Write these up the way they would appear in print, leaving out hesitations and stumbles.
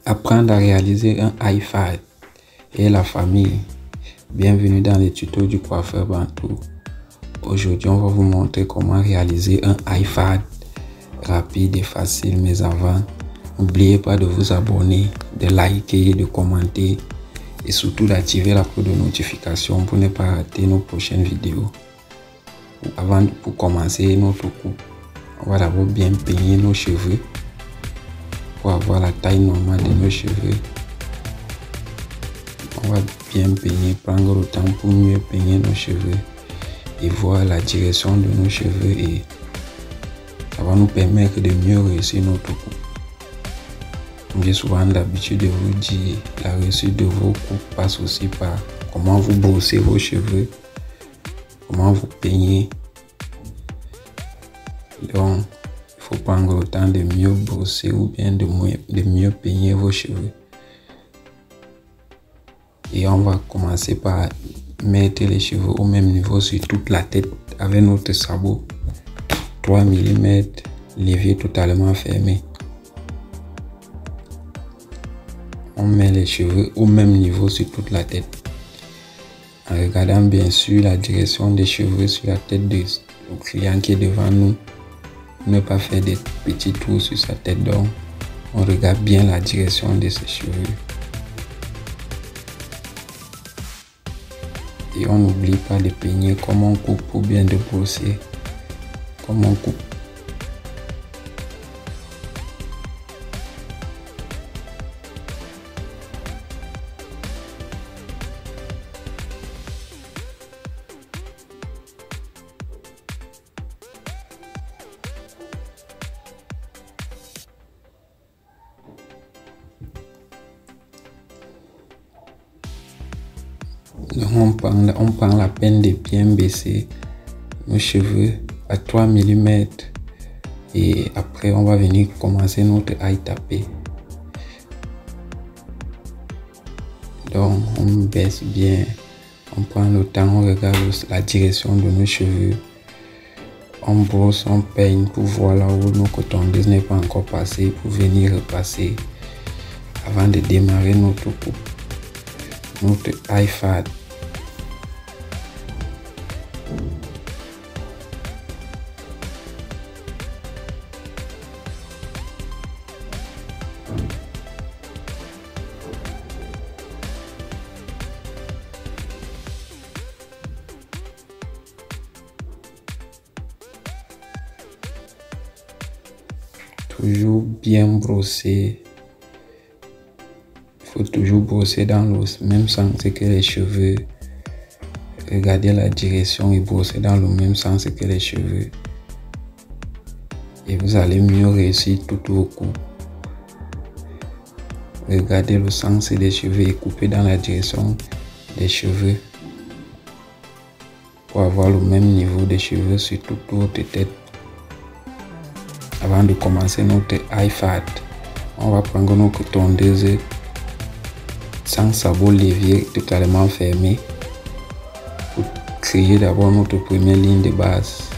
Apprendre à réaliser un high fade et la famille. Bienvenue dans les tutos du coiffeur Bantou. Aujourd'hui, on va vous montrer comment réaliser un high fade rapide et facile. Mais avant, n'oubliez pas de vous abonner, de liker, de commenter et surtout d'activer la cloche de notification pour ne pas rater nos prochaines vidéos. Pour commencer notre coupe, on va d'abord bien peigner nos cheveux pour avoir la taille normale de nos cheveux. On va bien peigner, prendre le temps pour mieux peigner nos cheveux et voir la direction de nos cheveux, et ça va nous permettre de mieux réussir notre coupe. Comme j'ai souvent l'habitude de vous dire, la réussite de vos coupes passe aussi par comment vous brossez vos cheveux, comment vous peignez. Donc, il faut prendre le temps de mieux brosser ou bien de mieux peigner vos cheveux. Et on va commencer par mettre les cheveux au même niveau sur toute la tête avec notre sabot 3 mm, l'évier totalement fermé. On met les cheveux au même niveau sur toute la tête en regardant bien sûr la direction des cheveux sur la tête du client qui est devant nous. Ne pas faire des petits trous sur sa tête, donc on regarde bien la direction de ses cheveux. Et on n'oublie pas de peigner comme on coupe ou bien de brosser comme on coupe. Donc on prend la peine de bien baisser nos cheveux à 3 mm et après on va venir commencer notre high tapé. Donc on baisse bien, on prend le temps, on regarde la direction de nos cheveux, on brosse, on peigne pour voir là où notre tondeuse n'est pas encore passée, pour venir repasser avant de démarrer notre coupe, notre high fade. Toujours bien brosser. Il faut toujours brosser dans le même sens que les cheveux. Regardez la direction et brosser dans le même sens que les cheveux. Et vous allez mieux réussir tout vos coupes. Regardez le sens des cheveux et coupez dans la direction des cheveux pour avoir le même niveau de cheveux sur toute votre tête. Avant de commencer notre high fade, on va prendre notre tondeuse sans sabot, l'évier totalement fermé pour créer d'abord notre première ligne de base.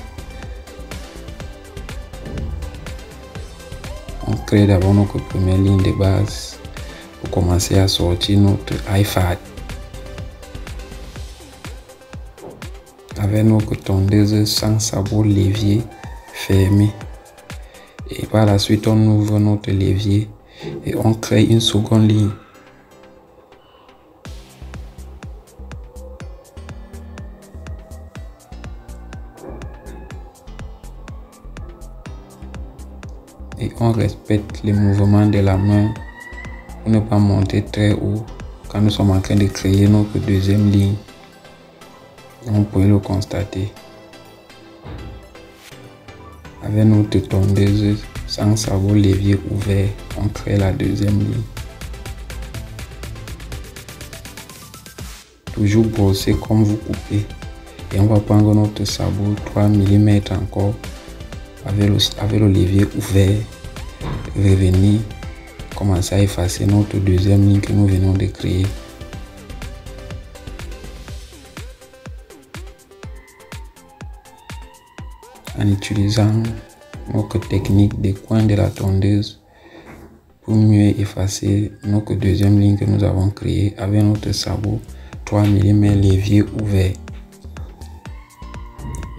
On crée d'abord notre première ligne de base pour commencer à sortir notre high fade. Avec notre tondeuse sans sabot, l'évier fermé. Et par la suite, on ouvre notre levier et on crée une seconde ligne. Et on respecte les mouvements de la main pour ne pas monter très haut quand nous sommes en train de créer notre deuxième ligne. On peut le constater. Avec notre tondeuse sans sabot, l'évier ouvert, on crée la deuxième ligne. Toujours brosser comme vous coupez. Et on va prendre notre sabot 3 mm encore avec le levier ouvert. Revenir, commencer à effacer notre deuxième ligne que nous venons de créer. En utilisant notre technique des coins de la tondeuse Pour mieux effacer notre deuxième ligne que nous avons créée avec notre sabot 3 mm l'évier ouvert.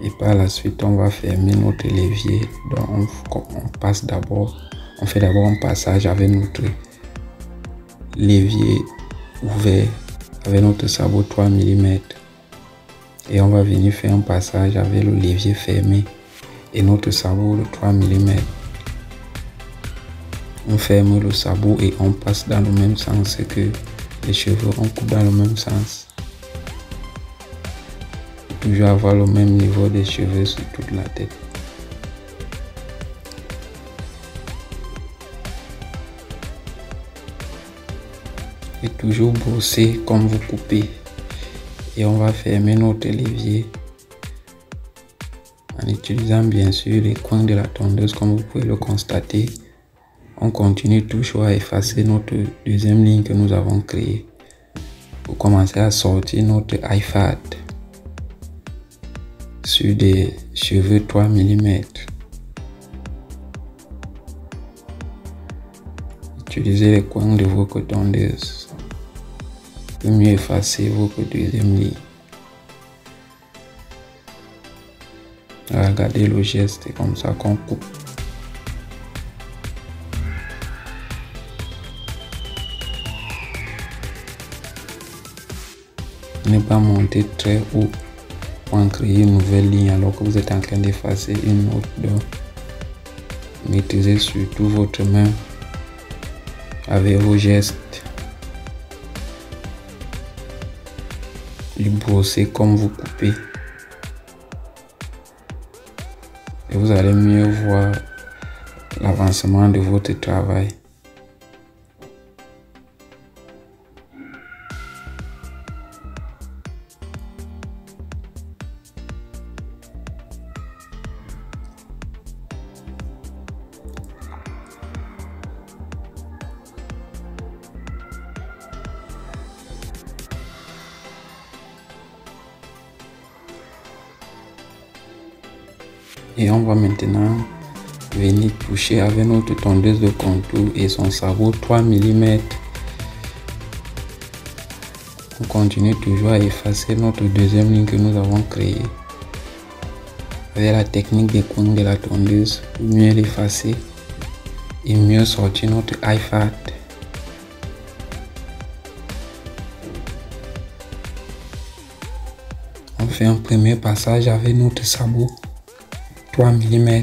Et par la suite, on va fermer notre l'évier. Donc on fait d'abord un passage avec notre l'évier ouvert avec notre sabot 3 mm. Et on va venir faire un passage avec le l'évier fermé et notre sabot de 3 mm. On ferme le sabot et on passe dans le même sens que les cheveux, on coupe dans le même sens. Toujours avoir le même niveau des cheveux sur toute la tête. Et toujours brosser comme vous coupez. Et on va fermer notre l'évier en utilisant bien sûr les coins de la tondeuse comme vous pouvez le constater. On continue toujours à effacer notre deuxième ligne que nous avons créée pour commencer à sortir notre iFad sur des cheveux 3 mm. Utilisez les coins de votre tondeuse pour mieux effacer votre deuxième ligne. Regardez le geste, c'est comme ça qu'on coupe. Ne pas monter très haut pour en créer une nouvelle ligne alors que vous êtes en train d'effacer une autre. Donc, maîtrisez surtout votre main avec vos gestes. Le brosser comme vous coupez. Et vous allez mieux voir l'avancement de votre travail. Et on va maintenant venir toucher avec notre tondeuse de contour et son sabot 3 mm. On continue toujours à effacer notre deuxième ligne que nous avons créée avec la technique des coins de la tondeuse pour mieux l'effacer et mieux sortir notre iFad. On fait un premier passage avec notre sabot 3 mm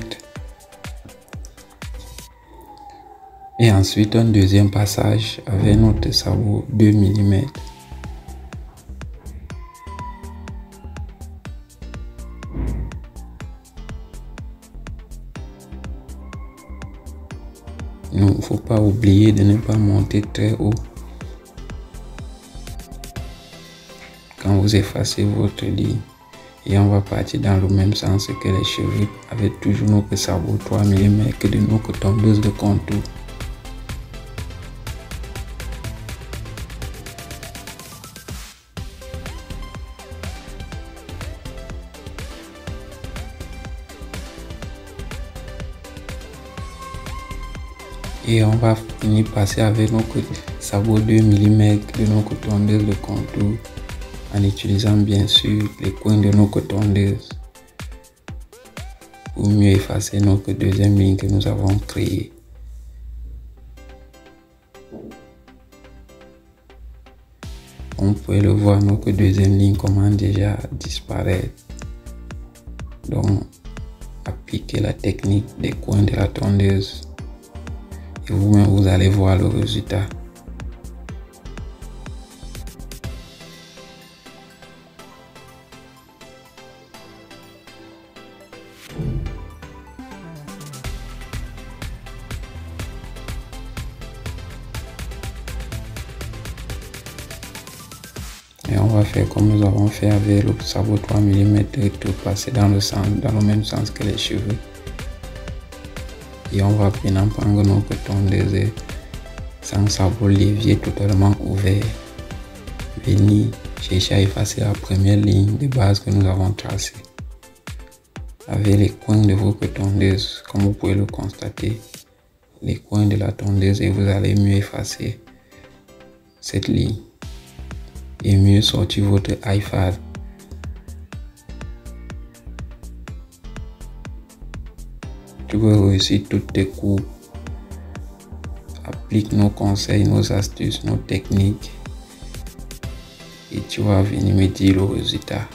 et ensuite un deuxième passage avec notre sabot 2 mm. Il ne faut pas oublier de ne pas monter très haut quand vous effacez votre ligne. Et on va partir dans le même sens que les cheveux avec toujours notre sabot 3 mm que de notre tondeuse de contour. Et on va finir passer avec notre sabot 2 mm de notre tondeuse de contour en utilisant bien sûr les coins de notre tondeuse pour mieux effacer notre deuxième ligne que nous avons créée. On peut le voir, notre deuxième ligne commence déjà à disparaître. Donc, appliquez la technique des coins de la tondeuse et vous-même vous allez voir le résultat. Et on va faire comme nous avons fait avec le sabot 3 mm et tout passer dans le même sens que les cheveux. Et on va maintenant prendre notre tondeuse sans sabot l'évier totalement ouvert. Venir chercher à effacer la première ligne de base que nous avons tracée avec les coins de votre tondeuse comme vous pouvez le constater. les coins de la tondeuse et vous allez mieux effacer cette ligne et mieux sortir votre iFad. Tu veux réussir toutes tes coupes. Applique nos conseils, nos astuces, nos techniques et tu vas venir me dire le résultat.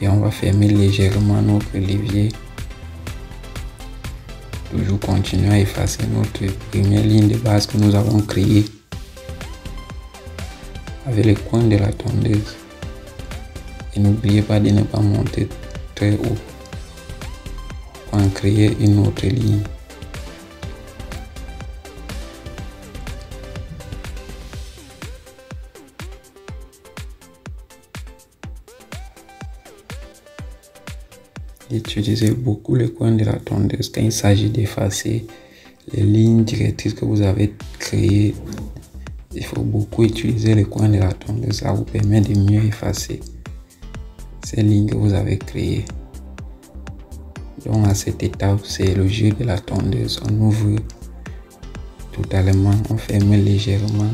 Et on va fermer légèrement notre levier. Toujours continuer à effacer notre première ligne de base que nous avons créée avec les coins de la tondeuse. Et n'oubliez pas de ne pas monter très haut pour en créer une autre ligne. Utilisez beaucoup les coins de la tondeuse quand il s'agit d'effacer les lignes directrices que vous avez créées. Il faut beaucoup utiliser les coins de la tondeuse, ça vous permet de mieux effacer ces lignes que vous avez créées. Donc à cette étape, c'est le jeu de la tondeuse. On ouvre totalement, on ferme légèrement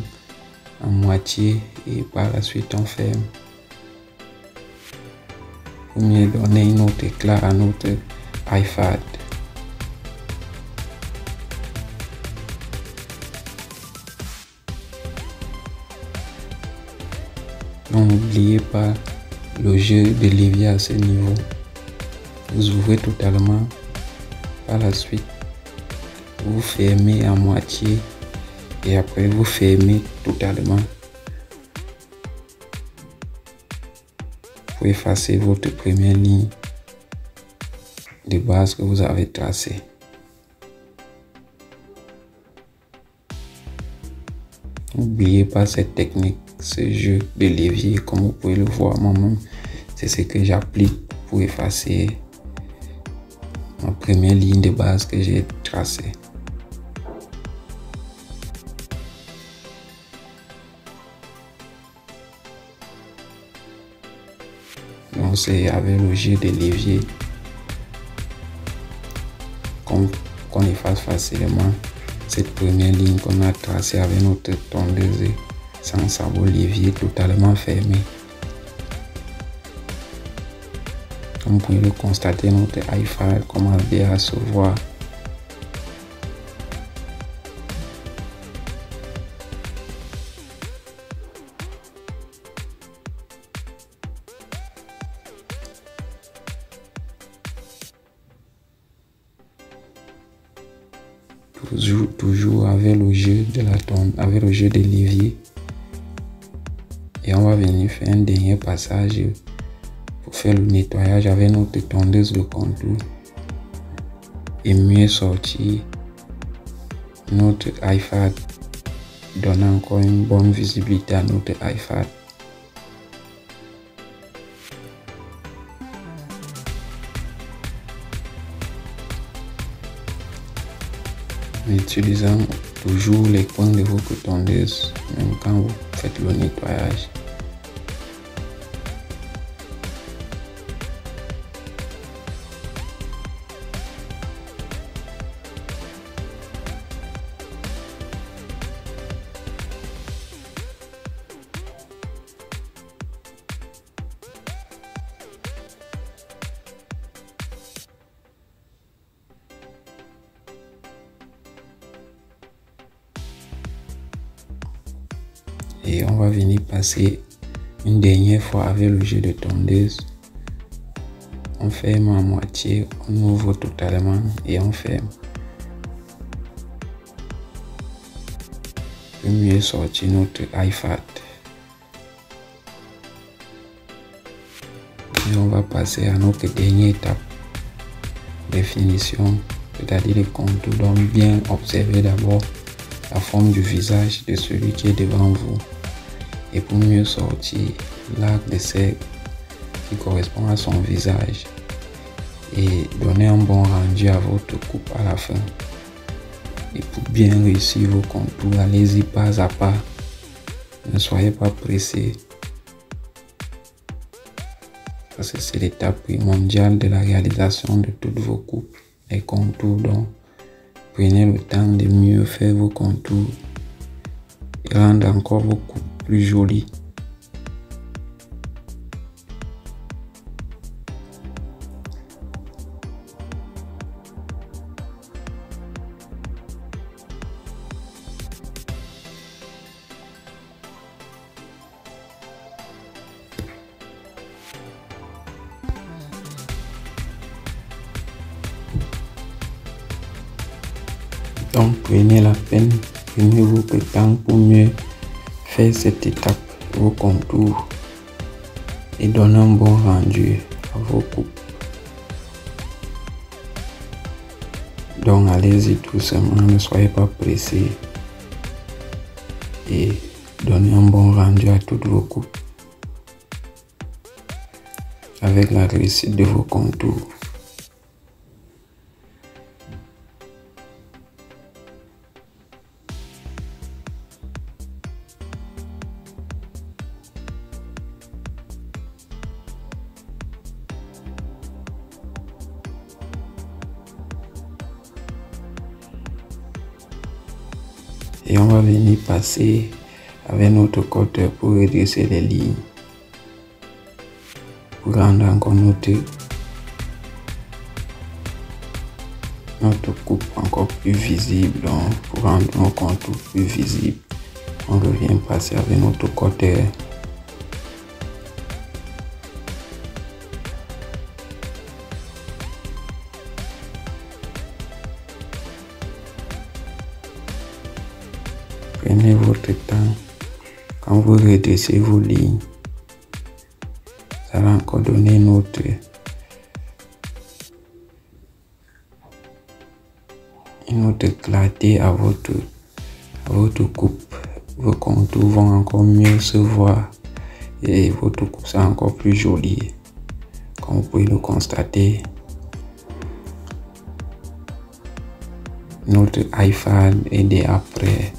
à moitié et par la suite on ferme. Pour mieux donner une autre éclat à notre iFad. Donc n'oubliez pas le jeu de levier à ce niveau. Vous ouvrez totalement, par la suite vous fermez à moitié et après vous fermez totalement pour effacer votre première ligne de base que vous avez tracée. N'oubliez pas cette technique, ce jeu de levier, comme vous pouvez le voir moi-même, c'est ce que j'applique pour effacer ma première ligne de base que j'ai tracée. Donc c'est avec le jeu de levier qu'on efface facilement cette première ligne qu'on a tracée avec notre tondeuse sans avoir le levier totalement fermé. Comme vous pouvez le constater, notre iFad commence bien à se voir. Toujours avec le jeu de la tondeuse, avec le jeu de levier. Et on va venir faire un dernier passage pour faire le nettoyage avec notre tondeuse de contour et mieux sortir notre iFad, donnant encore une bonne visibilité à notre iFad. En utilisant toujours les coins de votre tondeuse, même quand vous faites le nettoyage. Et on va venir passer une dernière fois avec le jeu de tondeuse. On ferme à moitié, on ouvre totalement et on ferme. Pour mieux sortir notre iFad. Et on va passer à notre dernière étape de finition, c'est-à-dire les contours. Donc bien observer d'abord la forme du visage de celui qui est devant vous. Et pour mieux sortir l'arc de cercle qui correspond à son visage et donner un bon rendu à votre coupe à la fin. Et pour bien réussir vos contours, allez-y pas à pas. Ne soyez pas pressés. Parce que c'est l'étape primordiale de la réalisation de toutes vos coupes. les contours. Donc, prenez le temps de mieux faire vos contours et rendre encore beaucoup plus joli. Donc, prenez la peine, prenez votre temps pour mieux faire cette étape, vos contours, et donner un bon rendu à vos coupes. Donc, allez-y doucement, ne soyez pas pressés et donnez un bon rendu à toutes vos coupes avec la réussite de vos contours. Et on va venir passer avec notre cutter pour redresser les lignes, pour rendre encore notre coupe encore plus visible. Donc, pour rendre nos contours plus visibles, on revient passer avec notre cutter. Prenez votre temps. Quand vous redressez vos lignes, ça va encore donner notre clarté à votre coupe. Vos contours vont encore mieux se voir et votre coupe sera encore plus jolie. Comme vous pouvez le constater, notre iFad est déjà prêt.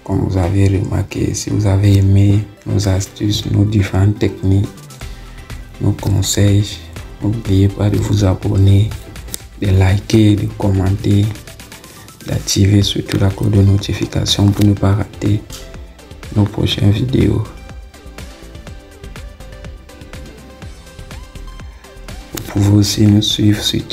Comme vous avez remarqué, si vous avez aimé nos astuces, nos différentes techniques, nos conseils, n'oubliez pas de vous abonner, de liker, de commenter, d'activer surtout la cloche de notification pour ne pas rater nos prochaines vidéos. Vous pouvez aussi nous suivre sur